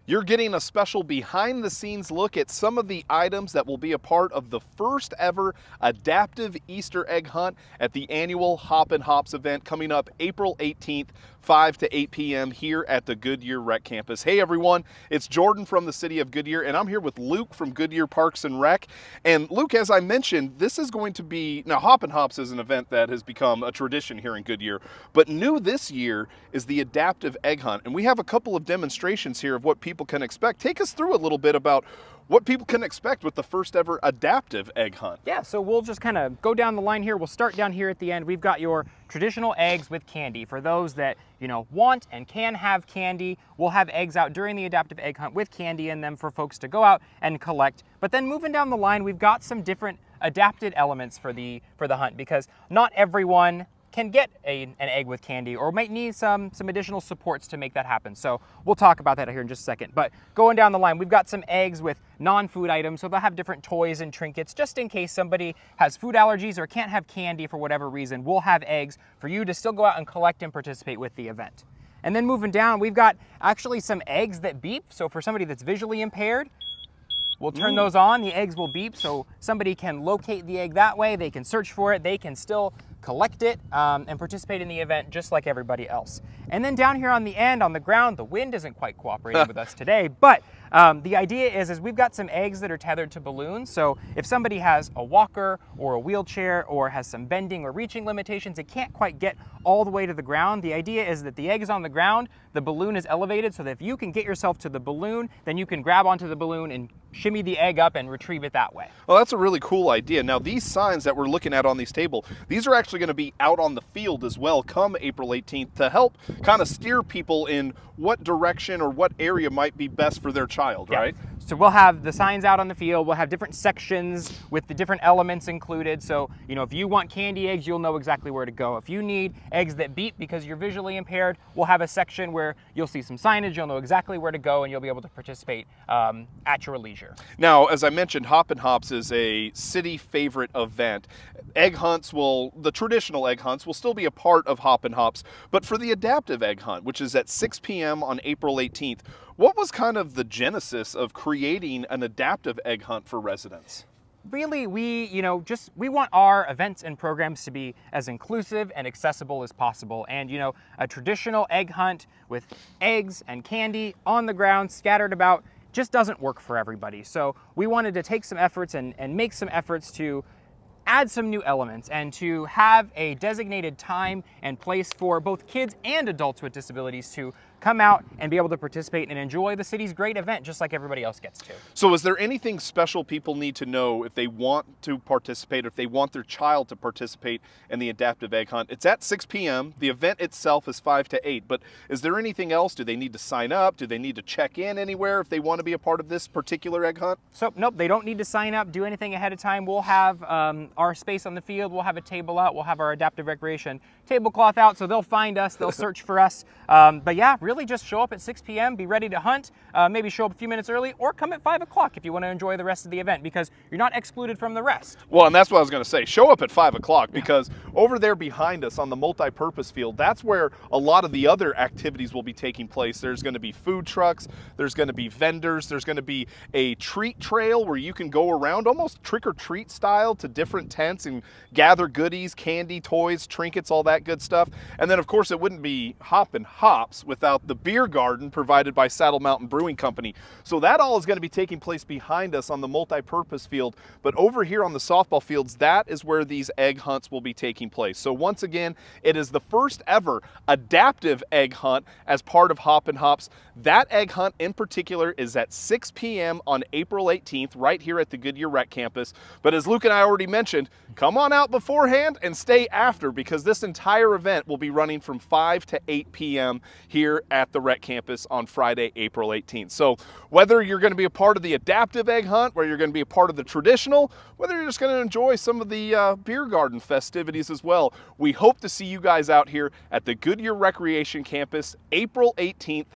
You're getting a special behind the scenes look at some of the items that will be a part of the first ever adaptive Easter egg hunt at the annual Hoppin' Hops event coming up April 18th, 5 to 8 p.m. here at the Goodyear Rec Campus. Hey everyone, it's Jordan from the city of Goodyear, and I'm here with Luke from Goodyear Parks and Rec. And Luke, as I mentioned, this is going to be, now Hoppin' Hops is an event that has become a tradition here in Goodyear, but new this year is the adaptive egg hunt. And we have a couple of demonstrations here of what people can expect. Take us through a little bit about what people can expect with the first ever adaptive egg hunt. Yeah, so we'll just kind of go down the line here. We'll start down here at the end. We've got your traditional eggs with candy. For those that, want and can have candy, we'll have eggs out during the adaptive egg hunt with candy in them for folks to go out and collect. But then moving down the line, we've got some different adapted elements for the hunt, because not everyone can get an egg with candy or might need some additional supports to make that happen. So we'll talk about that here in just a second. But going down the line, we've got some eggs with non-food items, so they'll have different toys and trinkets just in case somebody has food allergies or can't have candy for whatever reason. We'll have eggs for you to still go out and collect and participate with the event. And then moving down, we've got actually some eggs that beep. So for somebody that's visually impaired, we'll turn those on, the eggs will beep, so somebody can locate the egg that way, they can search for it, they can still collect it and participate in the event just like everybody else. And then down here on the end, on the ground, the wind isn't quite cooperating with us today, but the idea is we've got some eggs that are tethered to balloons, so if somebody has a walker or a wheelchair or has some bending or reaching limitations, it can't quite get all the way to the ground. The idea is that the egg is on the ground, the balloon is elevated, so that if you can get yourself to the balloon, then you can grab onto the balloon and shimmy the egg up and retrieve it that way. Well, that's a really cool idea. Now, these signs that we're looking at on this table, these are actually going to be out on the field as well come April 18th to help kind of steer people in what direction or what area might be best for their child, Yeah. right? So we'll have the signs out on the field, we'll have different sections with the different elements included. So, if you want candy eggs, you'll know exactly where to go. If you need eggs that beep because you're visually impaired, we'll have a section where you'll see some signage, you'll know exactly where to go, and you'll be able to participate at your leisure. Now, as I mentioned, Hoppin' Hops is a city favorite event. The traditional egg hunts will still be a part of Hoppin' Hops, but for the adaptive egg hunt, which is at 6 p.m. on April 18th, what was kind of the genesis of creating an adaptive egg hunt for residents? Really, we want our events and programs to be as inclusive and accessible as possible. And, a traditional egg hunt with eggs and candy on the ground scattered about just doesn't work for everybody. So we wanted to take some efforts and make some efforts to add some new elements and to have a designated time and place for both kids and adults with disabilities to come out and be able to participate and enjoy the city's great event just like everybody else gets to. So is there anything special people need to know if they want to participate, or if they want their child to participate in the adaptive egg hunt? It's at 6 p.m. The event itself is 5 to 8, but is there anything else? Do they need to sign up? Do they need to check in anywhere if they want to be a part of this particular egg hunt? So nope, they don't need to sign up, do anything ahead of time. We'll have our space on the field, we'll have a table out, we'll have our adaptive recreation tablecloth out, so they'll find us, they'll search for us. But yeah, really just show up at 6 p.m., be ready to hunt, maybe show up a few minutes early, or come at 5 o'clock if you want to enjoy the rest of the event, because you're not excluded from the rest. Well, and that's what I was going to say. Show up at 5 o'clock, because over there behind us on the multi-purpose field, that's where a lot of the other activities will be taking place. There's going to be food trucks, there's going to be vendors, there's going to be a treat trail where you can go around almost trick-or-treat style to different tents and gather goodies, candy, toys, trinkets, all that good stuff. And then, of course, it wouldn't be Hoppin' Hops without the beer garden provided by Saddle Mountain Brewing Company. So that all is going to be taking place behind us on the multi-purpose field. But over here on the softball fields, that is where these egg hunts will be taking place. So once again, it is the first ever adaptive egg hunt as part of Hoppin' Hops. That egg hunt in particular is at 6 p.m. on April 18th, right here at the Goodyear Rec Campus. But as Luke and I already mentioned, come on out beforehand and stay after, because this entire event will be running from 5 to 8 p.m. here at the Rec Campus on Friday, April 18th. So whether you're going to be a part of the adaptive egg hunt, whether you're going to be a part of the traditional, whether you're just going to enjoy some of the beer garden festivities as well, we hope to see you guys out here at the Goodyear Recreation Campus April 18th.